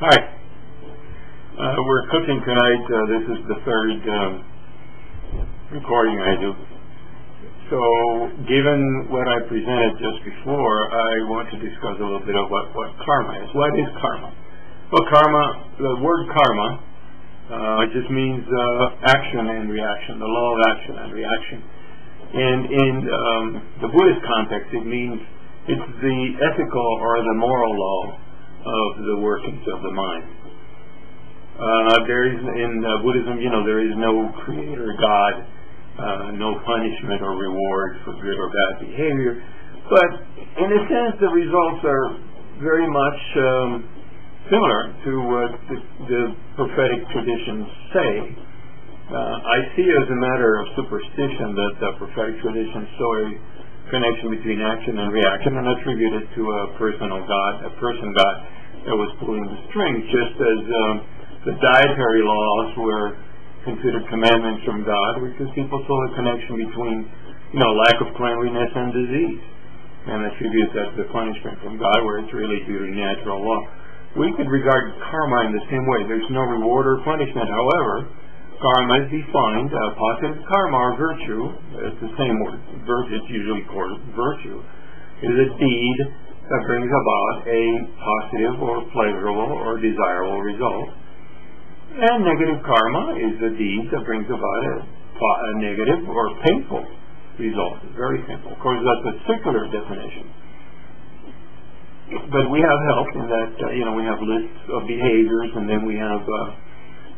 Hi. We're cooking tonight. This is the third recording I do. So, given what I presented just before, I want to discuss a little bit of what karma is. What is karma? Well, karma, the word karma, just means action and reaction, the law of action and reaction. And in the Buddhist context, it means it's the ethical or the moral law of the workings of the mind. There is, in Buddhism, there is no creator God, no punishment or reward for good or bad behavior. But in a sense, the results are very much similar to what the prophetic traditions say. I see it as a matter of superstition that the prophetic traditions show a connection between action and reaction and attribute it to a personal God, a person God that was pulling the strings, just as the dietary laws were considered commandments from God, because people saw a connection between, lack of cleanliness and disease, and attribute that to the punishment from God, where it's really due to natural law. We could regard karma in the same way. There's no reward or punishment. However, karma is defined, positive karma or virtue, it's the same word, virtue, it's usually called virtue, is a deed that brings about a positive or pleasurable or desirable result. And negative karma is a deed that brings about a negative or painful result. Very simple. Of course, that's a secular definition. But we have help in that, we have lists of behaviors, and then we have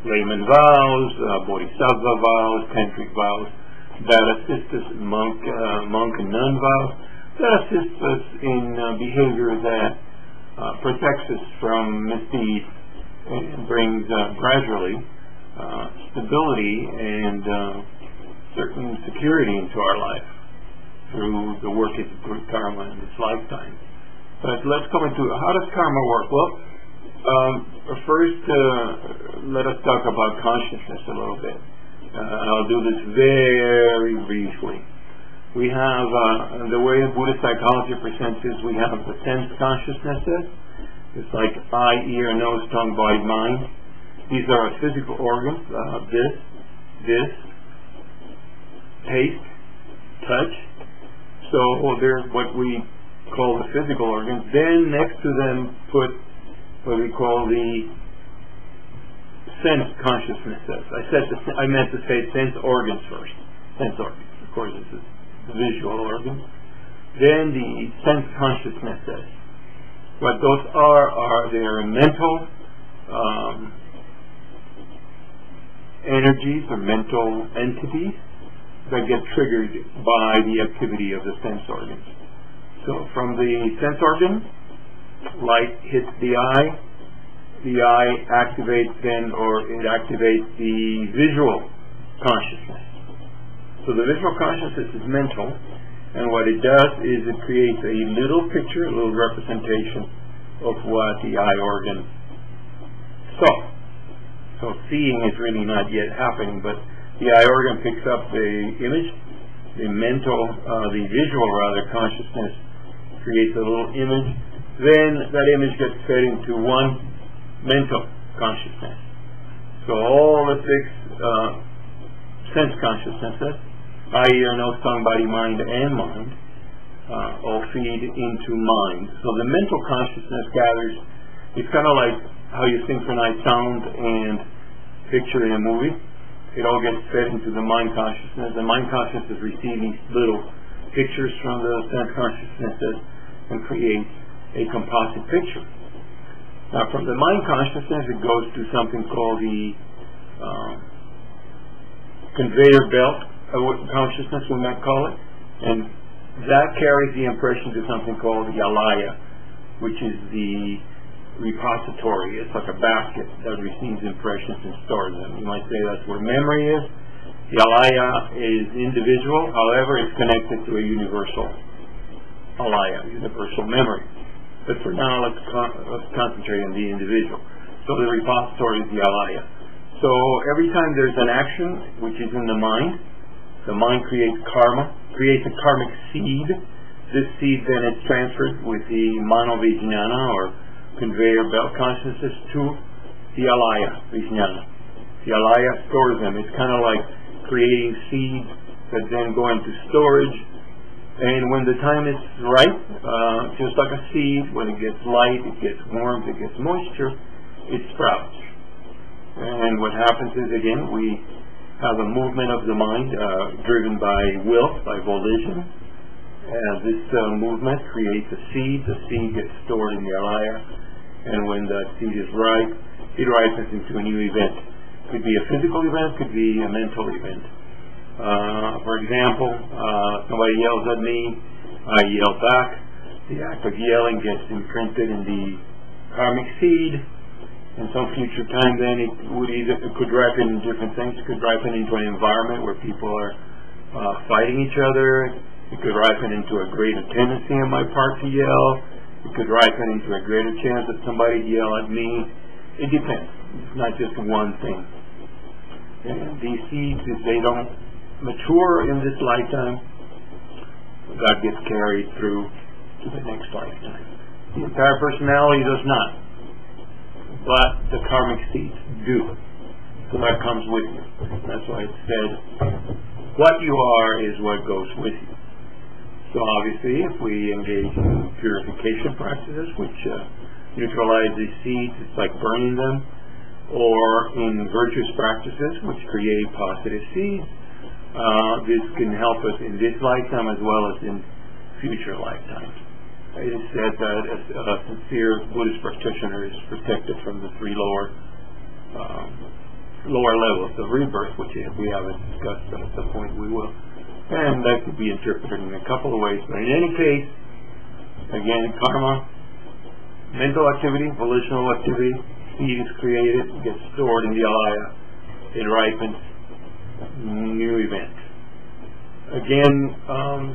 layman vows, bodhisattva vows, tantric vows, that assist us, monk and nun vows, that assist us in behavior that protects us from misdeeds and brings gradually stability and certain security into our life through the work of good karma in this lifetime. But let's come into how does karma work? Well, first, let us talk about consciousness a little bit. I'll do this very briefly. We have, the way Buddhist psychology presents is we have the sense consciousnesses. It's like eye, ear, nose, tongue, body, mind. These are our physical organs. This, taste, touch. So there's what we call the physical organs. Then next to them put what we call the sense consciousnesses. I meant to say sense organs first. Sense organs. Of course, this is the visual organs. Then the sense consciousnesses. What those are their mental energies or mental entities that get triggered by the activity of the sense organs. So from the sense organ, light hits the eye activates it activates the visual consciousness. So the visual consciousness is mental, and what it does is it creates a little picture, a little representation of what the eye organ saw. So seeing is really not yet happening, but the eye organ picks up the image, the visual consciousness creates a little image, then that image gets fed into one mental consciousness. So all the six sense consciousnesses, eye, ear, nose, tongue, body, mind, and mind, all feed into mind. So the mental consciousness gathers. It's kind of like how you synchronize sound and picture in a movie. It all gets fed into the mind consciousness. The mind consciousness receives these little pictures from the sense consciousnesses and creates a composite picture. Now, from the mind consciousness, it goes to something called the conveyor belt consciousness, we might call it, and that carries the impression to something called the alaya, which is the repository. It's like a basket that receives impressions and stores them. You might say that's where memory is. The alaya is individual, however, it's connected to a universal alaya, universal memory. But for now, let's concentrate on the individual. So the repository is the alaya. So every time there's an action which is in the mind creates karma, creates a karmic seed. This seed then is transferred with the manovijnana or conveyor belt consciousness to the alaya, vijnana. The alaya stores them. It's kind of like creating seeds that then go into storage, and when the time is right, just like a seed, when it gets light, it gets warmth, it gets moisture, it sprouts. And what happens is, again, we have a movement of the mind driven by will, by volition. This movement creates a seed. The seed gets stored in the alaya, and when that seed is ripe, it ripens into a new event. Could be a physical event, could be a mental event. For example, somebody yells at me, I yell back. The act of yelling gets imprinted in the karmic seed. In some future time, then it could ripen in different things. It could ripen into an environment where people are fighting each other. It could ripen into a greater tendency on my part to yell. It could ripen into a greater chance that somebody yell at me. It depends. It's not just one thing. And these seeds, if they don't mature in this lifetime, God gets carried through to the next lifetime. The entire personality does not, but the karmic seeds do. So that comes with you. That's why it said, what you are is what goes with you. So obviously, if we engage in purification practices, which neutralize these seeds, it's like burning them, or in virtuous practices, which create positive seeds, this can help us in this lifetime as well as in future lifetimes. It is said that a sincere Buddhist practitioner is protected from the three lower levels of rebirth, which we haven't discussed, but at some point we will. And that could be interpreted in a couple of ways. But in any case, again, karma, mental activity, volitional activity, seed is created, gets stored in the alaya, it ripens, new event. Again,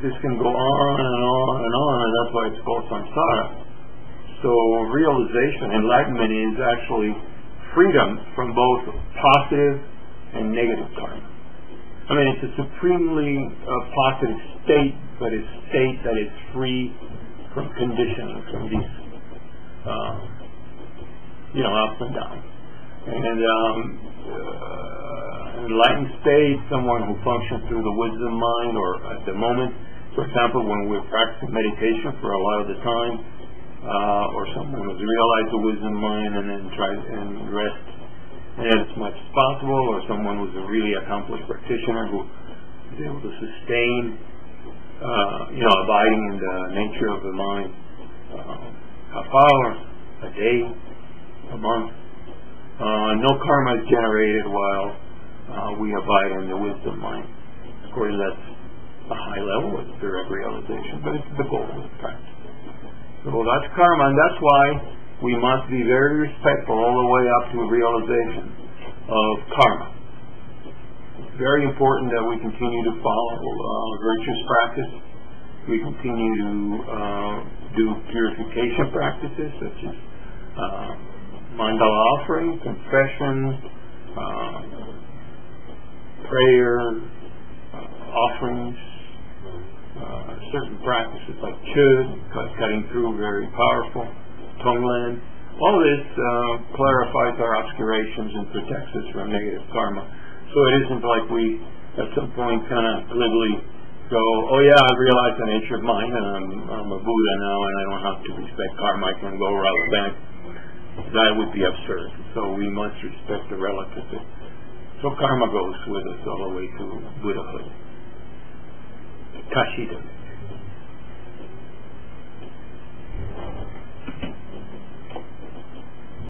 this can go on and on and on, and that's why it's called samsara. So realization, enlightenment, is actually freedom from both positive and negative karma. I mean, it's a supremely positive state, but a state that is free from conditioning, from these ups and downs. And enlightened state, someone who functions through the wisdom mind, or at the moment, for example, when we're practicing meditation for a lot of the time, or someone who's realized the wisdom mind and then tries and rests as much as possible, or someone who's a really accomplished practitioner who is able to sustain, abiding in the nature of the mind, half hour, a day, a month. No karma is generated while we abide in the wisdom mind. Of course, that's a high level, it's direct realization, but it's the goal of the practice. So that's karma, and that's why we must be very respectful all the way up to realization of karma. It's very important that we continue to follow virtuous practice. We continue to do purification practices such as mandala offering, confession, prayer, offerings, certain practices like chud, cutting through, very powerful, tonglen. All this clarifies our obscurations and protects us from negative karma. So it isn't like we at some point kind of glibly go, oh yeah, I've realized the nature of mind and I'm a Buddha now and I don't have to respect karma, I can go rob a bank. That would be absurd. So we must respect the relativity. So karma goes with us all the way to Buddhahood. Kashida.